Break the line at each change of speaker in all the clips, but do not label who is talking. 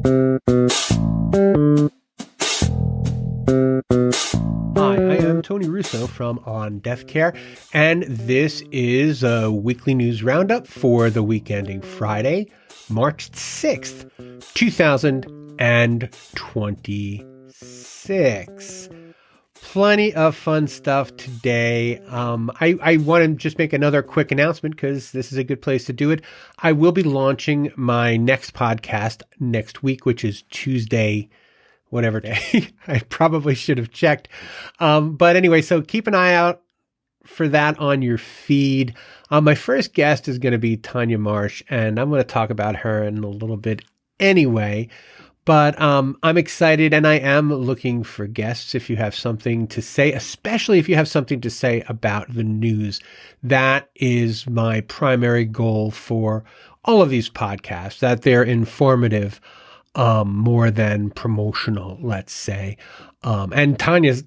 Hi, I am Tony Russo from On Death Care, and this is a weekly news roundup for the week ending Friday, March 6th, 2026. Plenty of fun stuff today. I want to just make another quick announcement because this is a good place to do it. I will be launching my next podcast next week, which is Tuesday, whatever day. I probably should have checked. But anyway, so keep an eye out for that on your feed. My first guest is going to be Tanya Marsh, and I'm going to talk about her in a little bit anyway. But I'm excited, and I am looking for guests if you have something to say, especially if you have something to say about the news. That is my primary goal for all of these podcasts, that they're informative more than promotional, let's say. And Tanya's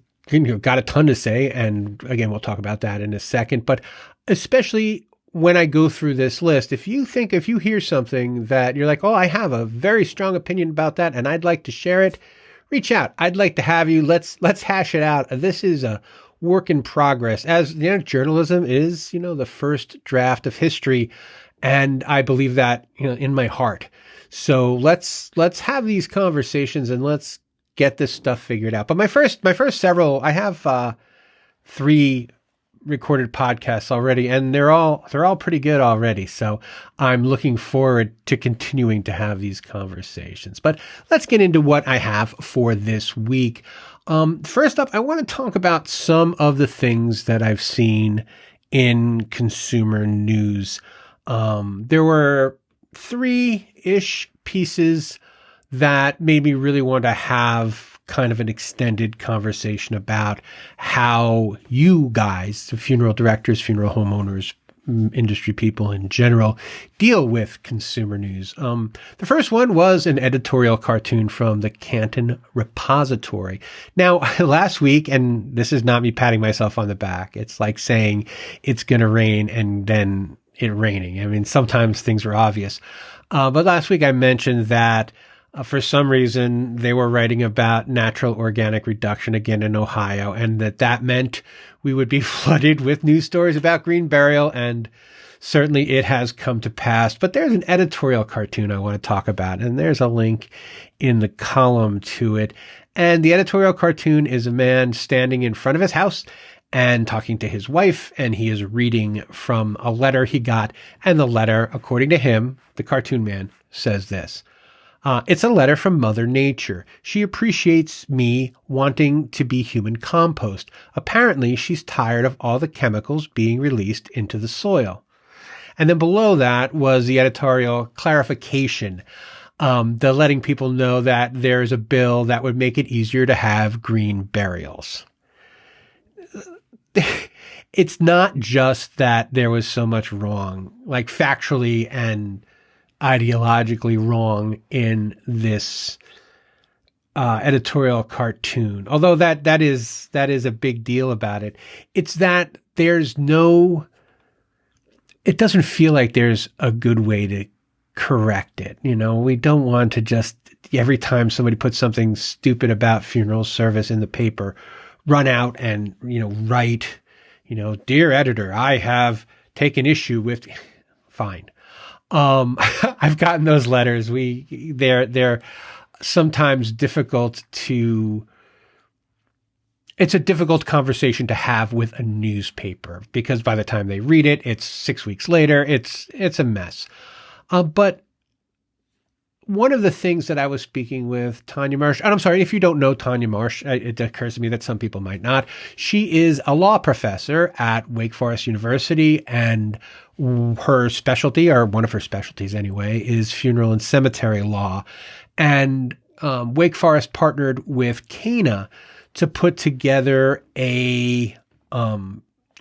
got a ton to say, and again, we'll talk about that in a second. But especially when I go through this list, if you hear something that you're like, oh, I have a very strong opinion about that and I'd like to share it, reach out. I'd like to have you. Let's hash it out. This is a work in progress. As you know, journalism is, the first draft of history. And I believe that, in my heart. So let's have these conversations and let's get this stuff figured out. But my first several, I have 3 recorded podcasts already, and they're all pretty good already. So I'm looking forward to continuing to have these conversations. But let's get into what I have for this week. First up, I want to talk about some of the things that I've seen in consumer news. There were 3-ish pieces that made me really want to have kind of an extended conversation about how you guys, the funeral directors, funeral homeowners, industry people in general, deal with consumer news. The first one was an editorial cartoon from the Canton Repository. Now, last week, and this is not me patting myself on the back, it's like saying it's going to rain and then it raining. I mean, sometimes things are obvious. But last week I mentioned that for some reason, they were writing about natural organic reduction again in Ohio, and that meant we would be flooded with news stories about green burial, and certainly it has come to pass. But there's an editorial cartoon I want to talk about, and there's a link in the column to it. And the editorial cartoon is a man standing in front of his house and talking to his wife, and he is reading from a letter he got. And the letter, according to him, the cartoon man, says this. It's a letter from Mother Nature. She appreciates me wanting to be human compost. Apparently, she's tired of all the chemicals being released into the soil. And then below that was the editorial clarification, the letting people know that there's a bill that would make it easier to have green burials. It's not just that there was so much wrong, like factually and ideologically wrong in this editorial cartoon. Although that is a big deal about it. It's that it doesn't feel like there's a good way to correct it. We don't want to just, every time somebody puts something stupid about funeral service in the paper, run out and, write, dear editor, I have taken issue with, fine. I've gotten those letters. They're sometimes difficult it's a difficult conversation to have with a newspaper because by the time they read it, it's 6 weeks later. It's a mess. But one of the things that I was speaking with Tanya Marsh, and I'm sorry, if you don't know Tanya Marsh, it occurs to me that some people might not. She is a law professor at Wake Forest University, and her specialty, or one of her specialties anyway, is funeral and cemetery law. And Wake Forest partnered with Cana to put together a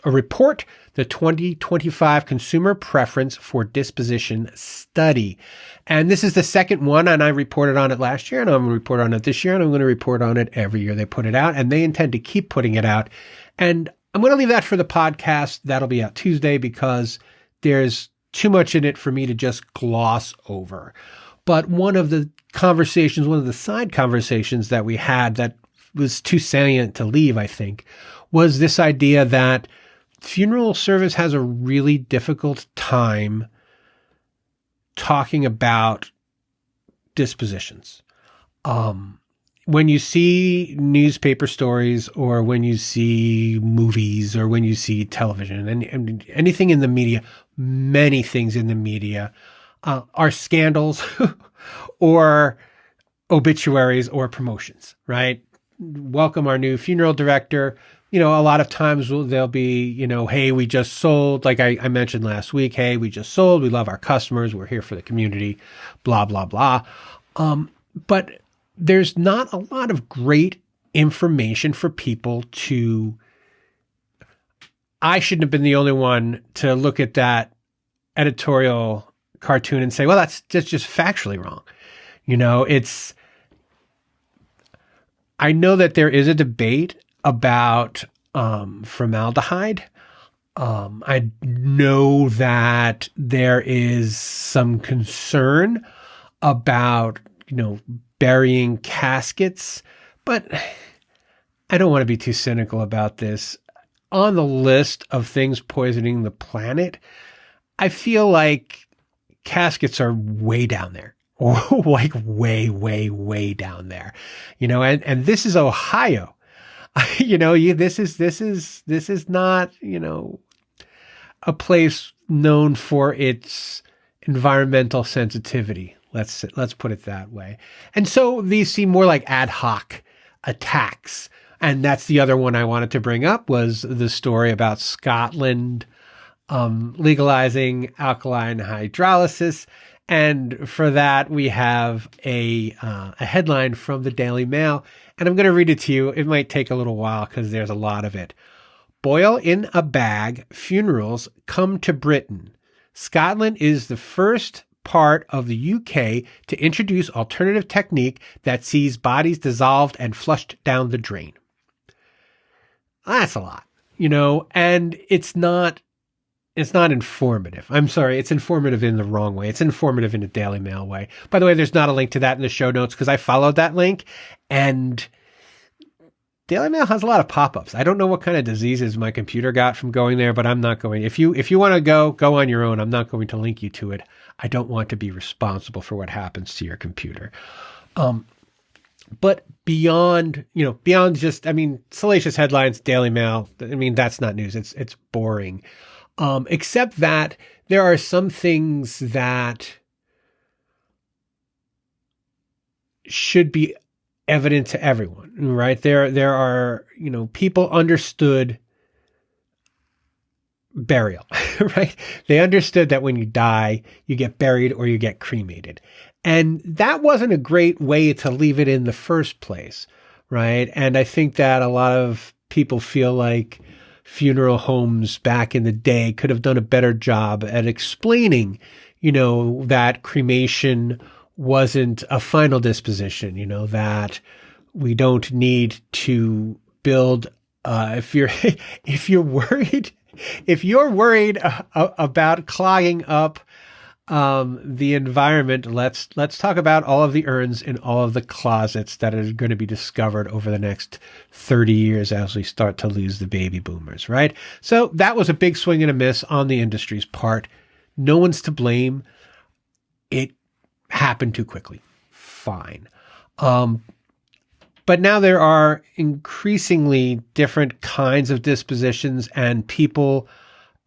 report, the 2025 Consumer Preference for Disposition Study. And this is the second one, and I reported on it last year, and I'm going to report on it this year, and I'm going to report on it every year they put it out, and they intend to keep putting it out. And I'm going to leave that for the podcast. That'll be out Tuesday because there's too much in it for me to just gloss over. But one of the conversations, one of the side conversations that we had that was too salient to leave, I think, was this idea that funeral service has a really difficult time talking about dispositions. When you see newspaper stories or when you see movies or when you see television and anything in the media, many things in the media are scandals or obituaries or promotions, right? Welcome our new funeral director. A lot of times they'll be, hey, we just sold, like I mentioned last week, hey, we just sold, we love our customers, we're here for the community, blah, blah, blah. But there's not a lot of great information for people to, I shouldn't have been the only one to look at that editorial cartoon and say, well, that's just factually wrong. I know that there is a debate about formaldehyde. I know that there is some concern about, burying caskets, but I don't want to be too cynical about this. On the list of things poisoning the planet, I feel like caskets are way down there. Or like way, way, way down there, and this is Ohio, this is not, a place known for its environmental sensitivity. Let's put it that way. And so these seem more like ad hoc attacks. And that's the other one I wanted to bring up was the story about Scotland, legalizing alkaline hydrolysis. And for that, we have a headline from the Daily Mail, and I'm going to read it to you. It might take a little while because there's a lot of it. Boil in a bag, funerals come to Britain. Scotland is the first part of the UK to introduce alternative technique that sees bodies dissolved and flushed down the drain. That's a lot, and it's not informative. I'm sorry. It's informative in the wrong way. It's informative in a Daily Mail way. By the way, there's not a link to that in the show notes because I followed that link and Daily Mail has a lot of pop-ups. I don't know what kind of diseases my computer got from going there, but I'm not going. If you want to go on your own. I'm not going to link you to it. I don't want to be responsible for what happens to your computer. But beyond just, salacious headlines, Daily Mail, that's not news. It's boring. Except that there are some things that should be evident to everyone, right? There are, people understood burial, right? They understood that when you die, you get buried or you get cremated. And that wasn't a great way to leave it in the first place, right? And I think that a lot of people feel like funeral homes back in the day could have done a better job at explaining, that cremation wasn't a final disposition, that we don't need to build, if you're worried about clogging up the environment, let's talk about all of the urns in all of the closets that are going to be discovered over the next 30 years as we start to lose the baby boomers, right? So that was a big swing and a miss on the industry's part. No one's to blame. It happened too quickly. Fine. But now there are increasingly different kinds of dispositions and people,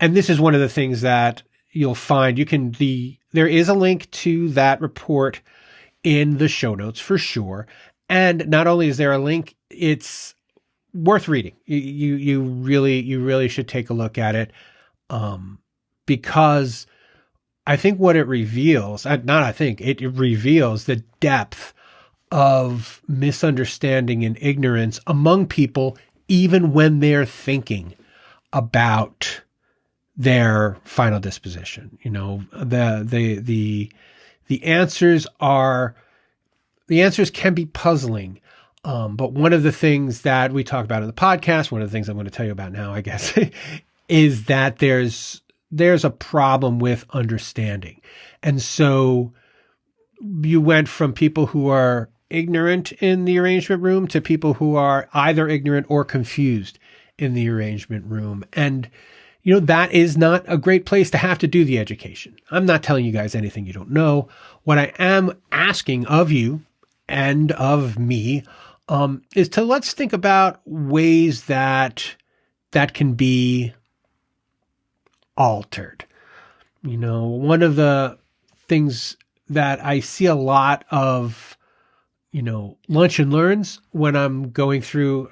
and this is one of the things that you'll find. There is a link to that report in the show notes for sure. And not only is there a link, it's worth reading. You really should take a look at it. Because I think what it reveals, it reveals the depth of misunderstanding and ignorance among people, even when they're thinking about their final disposition. The answers can be puzzling. But one of the things that we talk about in the podcast, one of the things I'm going to tell you about now, I guess, is that there's a problem with understanding. And so you went from people who are ignorant in the arrangement room to people who are either ignorant or confused in the arrangement room. And, that is not a great place to have to do the education. I'm not telling you guys anything you don't know. What I am asking of you and of me is to let's think about ways that can be altered. One of the things that I see a lot of, lunch and learns when I'm going through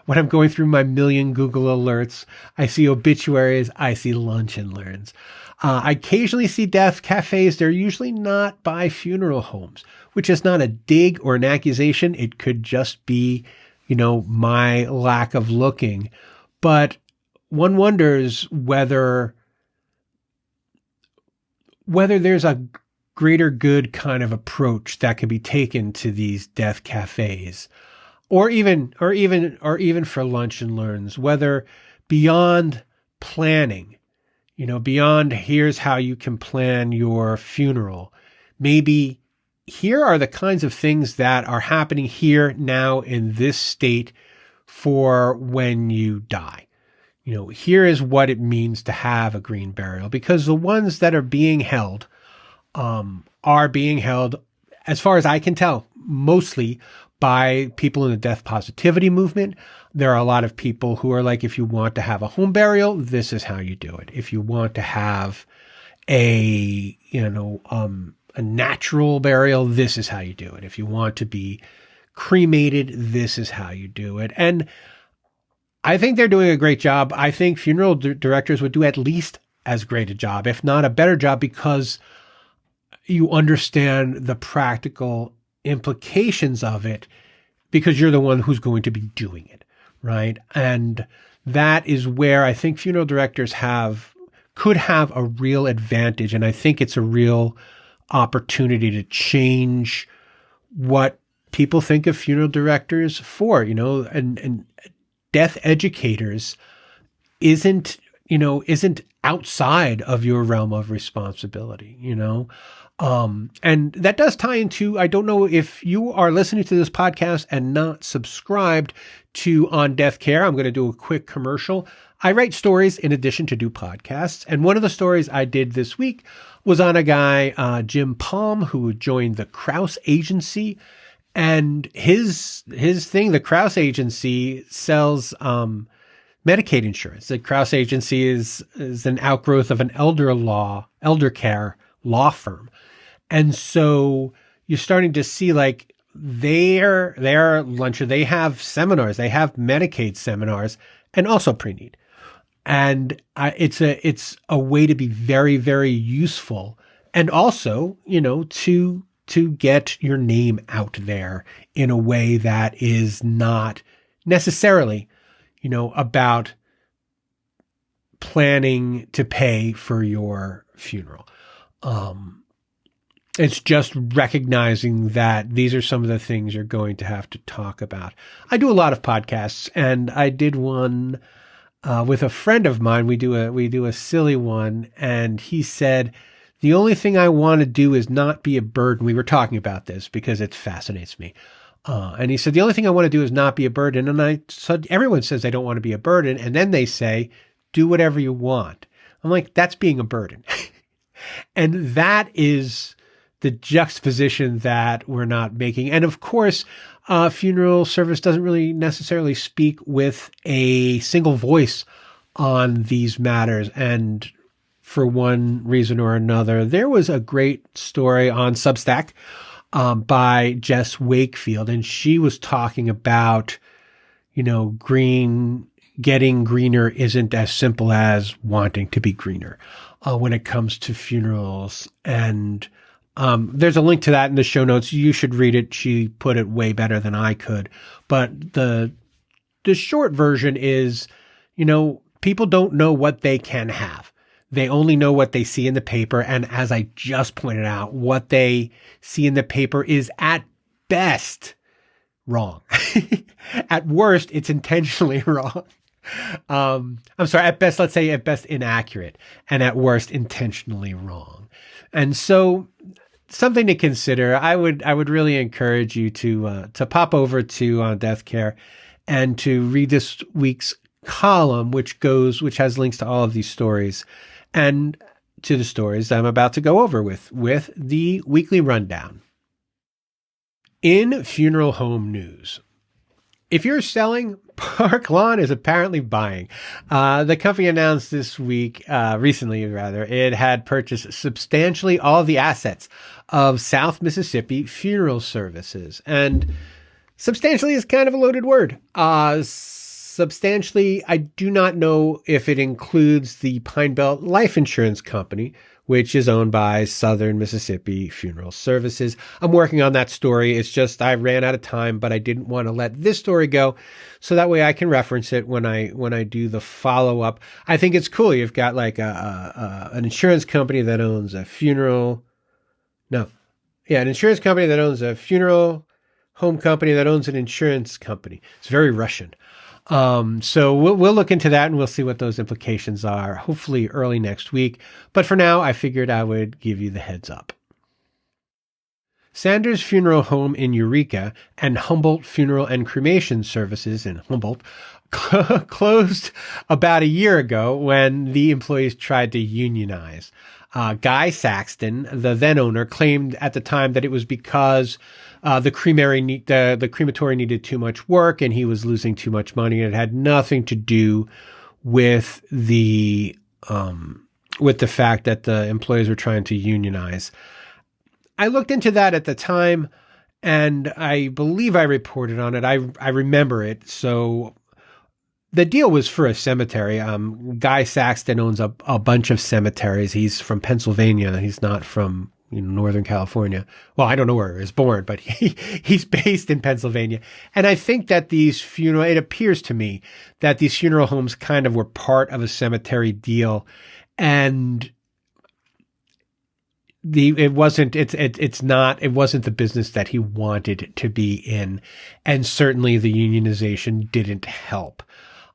my million Google alerts. I see obituaries. I see lunch and learns. I occasionally see death cafes. They're usually not by funeral homes, which is not a dig or an accusation. It could just be, my lack of looking. But one wonders whether there's a greater good kind of approach that can be taken to these death cafes, or even for lunch and learns, whether beyond planning, beyond here's how you can plan your funeral, maybe here are the kinds of things that are happening here now in this state for when you die. Here is what it means to have a green burial, because the ones that are being held, as far as I can tell, mostly by people in the death positivity movement. There are a lot of people who are like, if you want to have a home burial, this is how you do it. If you want to have a natural burial, this is how you do it. If you want to be cremated, this is how you do it. And I think they're doing a great job. I think funeral directors would do at least as great a job, if not a better job, because you understand the practical implications of it, because you're the one who's going to be doing it, right? And that is where I think funeral directors could have a real advantage. And I think it's a real opportunity to change what people think of funeral directors for, and death educators isn't outside of your realm of responsibility, and that does tie into, I don't know if you are listening to this podcast and not subscribed to On Death Care. I'm going to do a quick commercial. I write stories in addition to do podcasts. And one of the stories I did this week was on a guy, Jim Palm, who joined the Krause Agency. And his thing, the Krause Agency sells Medicaid insurance. The Krause Agency is an outgrowth of an elder care law firm. And so you're starting to see like their lunch, they have seminars, they have Medicaid seminars, and also pre-need. And it's a way to be very, very useful, and also, to get your name out there in a way that is not necessarily, about planning to pay for your funeral. It's just recognizing that these are some of the things you're going to have to talk about. I do a lot of podcasts, and I did one with a friend of mine. We do a silly one, and he said, the only thing I want to do is not be a burden. We were talking about this because it fascinates me. And he said, the only thing I want to do is not be a burden. And I said, everyone says they don't want to be a burden. And then they say, do whatever you want. I'm like, that's being a burden. And that is the juxtaposition that we're not making. And of course, funeral service doesn't really necessarily speak with a single voice on these matters. And for one reason or another, there was a great story on Substack by Jess Wakefield, and she was talking about, getting greener isn't as simple as wanting to be greener when it comes to funerals. And there's a link to that in the show notes. You should read it. She put it way better than I could. But the short version is, people don't know what they can have. They only know what they see in the paper. And as I just pointed out, what they see in the paper is at best wrong. At worst, it's intentionally wrong. I'm sorry, at best, let's say at best inaccurate, and at worst intentionally wrong. And so something to consider. I would really encourage you to pop over to Death Care and to read this week's column, which has links to all of these stories and to the stories I'm about to go over with the weekly rundown. In funeral home news, if you're selling, Park Lawn is apparently buying. The company announced recently, it had purchased substantially all of the assets of South Mississippi Funeral Services. And substantially is kind of a loaded word. Substantially, I do not know if it includes the Pine Belt Life Insurance Company, which is owned by Southern Mississippi Funeral Services. I'm working on that story. It's just I ran out of time, but I didn't want to let this story go, so that way I can reference it when I do the follow up. I think it's cool. You've got like an insurance company that owns an insurance company that owns a funeral home company that owns an insurance company. It's very Russian. So we'll look into that and we'll see what those implications are, hopefully early next week. But for now, I figured I would give you the heads up. Sanders Funeral Home in Eureka and Humboldt Funeral and Cremation Services in Humboldt closed about a year ago when the employees tried to unionize. Guy Saxton, the then owner, claimed at the time that it was because the crematory needed too much work and he was losing too much money. It had nothing to do with the fact that the employees were trying to unionize. I looked into that at the time, and I believe I reported on it. I remember it. So the deal was for a cemetery. Guy Saxton owns a bunch of cemeteries. He's from Pennsylvania. He's not from Northern California. Well, I don't know where he was born, but he's based in Pennsylvania. And I think that it appears to me that these funeral homes kind of were part of a cemetery deal, and it wasn't the business that he wanted to be in, and certainly the unionization didn't help.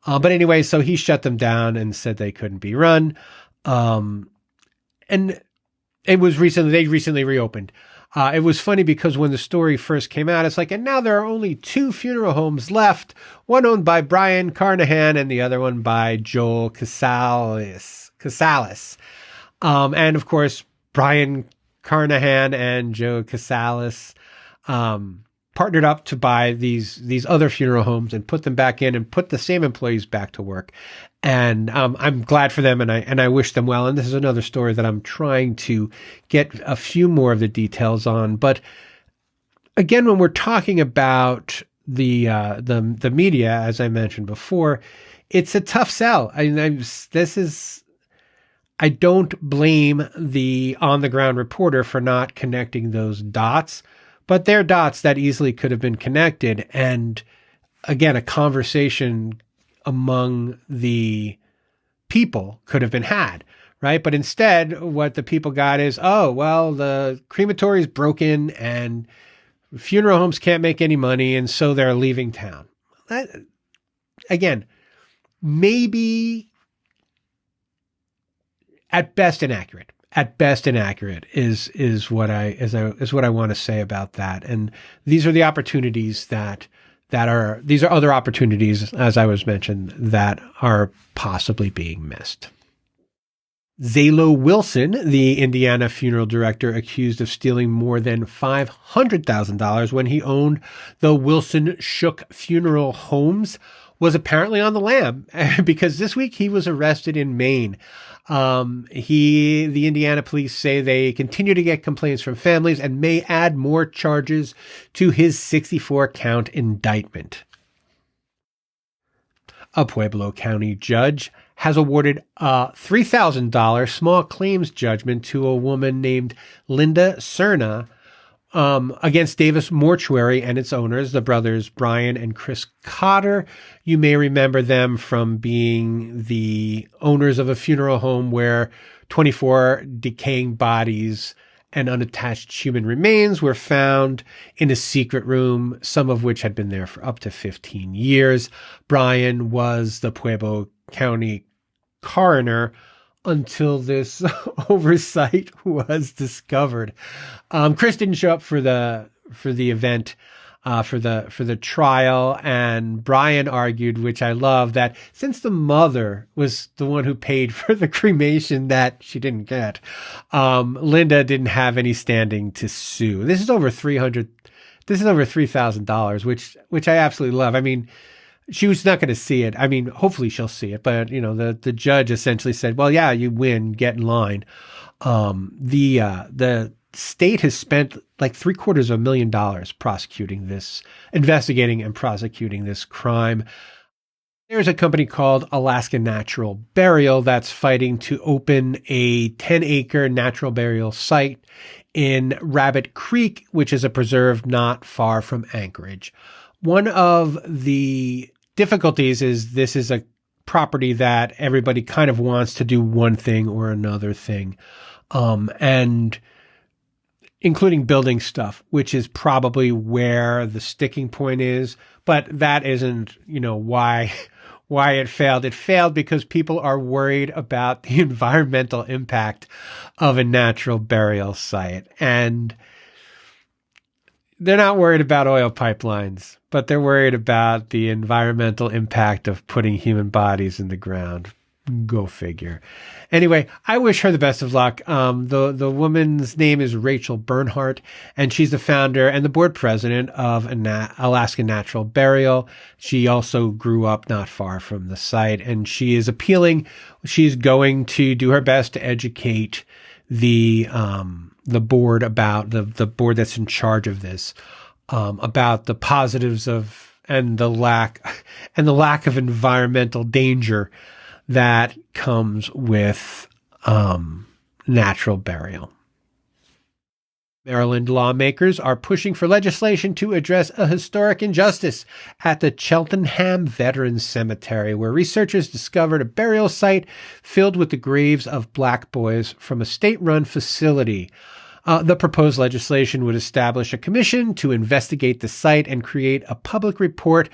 But anyway, so he shut them down and said they couldn't be run. And they recently reopened. It was funny because when the story first came out, it's like, and now there are only 2 funeral homes left, one owned by Brian Carnahan and the other one by Joel Casalis. And of course, Brian Carnahan and Joe Casalis partnered up to buy these other funeral homes and put them back in and put the same employees back to work. And I'm glad for them, and I wish them well. And this is another story that I'm trying to get a few more of the details on. But again, when we're talking about the media, as I mentioned before, it's a tough sell. I don't blame the on-the-ground reporter for not connecting those dots, but they're dots that easily could have been connected. And again, a conversation among the people could have been had, right? But instead, what the people got is, oh, well, the crematory is broken and funeral homes can't make any money, and so they're leaving town. Again, maybe at best inaccurate. At best inaccurate is what I want to say about that. And these are the opportunities these are other opportunities, as I was mentioned, that are possibly being missed. Zalo Wilson, the Indiana funeral director accused of stealing more than $500,000 when he owned the Wilson Shook Funeral Homes, was apparently on the lam because this week he was arrested in Maine. The Indiana police say they continue to get complaints from families and may add more charges to his 64-count indictment. A Pueblo County judge has awarded a $3,000 small claims judgment to a woman named Linda Cerna against Davis Mortuary and its owners, the brothers Brian and Chris Cotter. You may remember them from being the owners of a funeral home where 24 decaying bodies and unattached human remains were found in a secret room, some of which had been there for up to 15 years. Brian was the Pueblo County coroner until this oversight was discovered. Chris didn't show up for the event, for the trial, and Brian argued, which I love, that since the mother was the one who paid for the cremation that she didn't get, Linda didn't have any standing to sue. This is over $3,000, which I absolutely love. I mean, she was not going to see it. I mean, hopefully she'll see it, but the judge essentially said, well, yeah, you win, get in line. The state has spent like $750,000 investigating and prosecuting this crime. There's a company called Alaska Natural Burial that's fighting to open a 10-acre natural burial site in Rabbit Creek, which is a preserve not far from Anchorage. One of the difficulties is this is a property that everybody kind of wants to do one thing or another thing, and including building stuff, which is probably where the sticking point is. But that isn't, why it failed. It failed because people are worried about the environmental impact of a natural burial site. And they're not worried about oil pipelines, but they're worried about the environmental impact of putting human bodies in the ground. Go figure. Anyway, I wish her the best of luck. The woman's name is Rachel Bernhardt, and she's the founder and the board president of Alaska Natural Burial. She also grew up not far from the site, and she is appealing. She's going to do her best to educate the board about the board that's in charge of this, about the positives of and the lack of environmental danger that comes with natural burial. Maryland lawmakers are pushing for legislation to address a historic injustice at the Cheltenham Veterans Cemetery, where researchers discovered a burial site filled with the graves of Black boys from a state-run facility. The proposed legislation would establish a commission to investigate the site and create a public report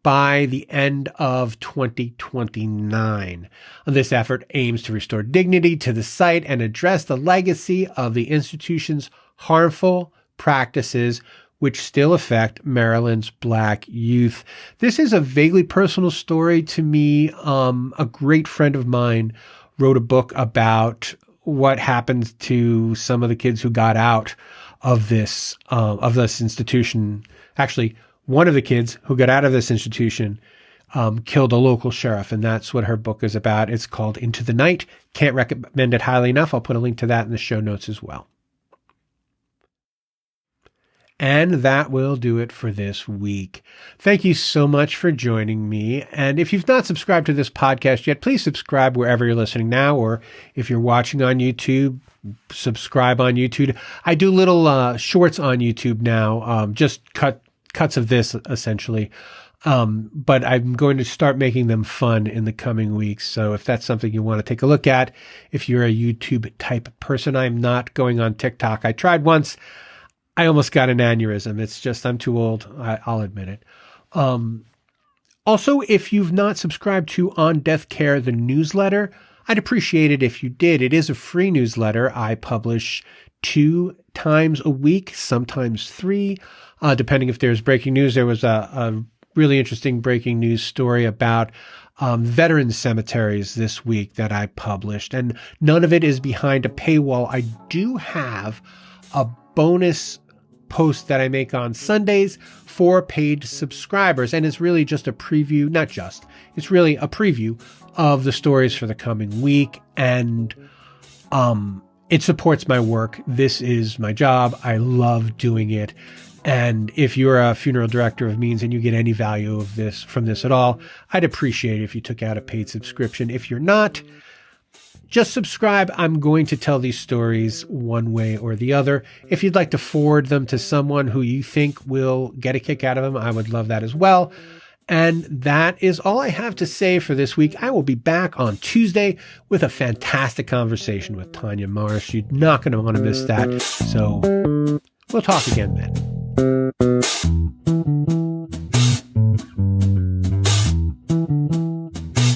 by the end of 2029. This effort aims to restore dignity to the site and address the legacy of the institution's harmful practices, which still affect Maryland's Black youth. This is a vaguely personal story to me. A great friend of mine wrote a book about what happened to some of the kids who got out of this institution. Actually, one of the kids who got out of this institution killed a local sheriff, and that's what her book is about. It's called Into the Night. Can't recommend it highly enough. I'll put a link to that in the show notes as well. And that will do it for this week. Thank you so much for joining me. And if you've not subscribed to this podcast yet, please subscribe wherever you're listening now, or if you're watching on YouTube, subscribe on YouTube. I do little shorts on YouTube now, just cuts of this essentially. But I'm going to start making them fun in the coming weeks. So if that's something you want to take a look at, if you're a YouTube type person, I'm not going on TikTok. I tried once. I almost got an aneurysm. It's just, I'm too old. I'll admit it. Also, if you've not subscribed to On Death Care, the newsletter, I'd appreciate it if you did. It is a free newsletter. I publish 2 times a week, sometimes 3, depending if there's breaking news. There was a really interesting breaking news story about veteran cemeteries this week that I published, and none of it is behind a paywall. I do have a bonus post that I make on Sundays for paid subscribers, and it's really just a preview, it's really a preview of the stories for the coming week, and it supports my work. This is my job. I love doing it. And if you're a funeral director of means and you get any value from this at all, I'd appreciate it if you took out a paid subscription. If you're not, just subscribe. I'm going to tell these stories one way or the other. If you'd like to forward them to someone who you think will get a kick out of them, I would love that as well. And that is all I have to say for this week. I will be back on Tuesday with a fantastic conversation with Tanya Marsh. You're not going to want to miss that. So we'll talk again then.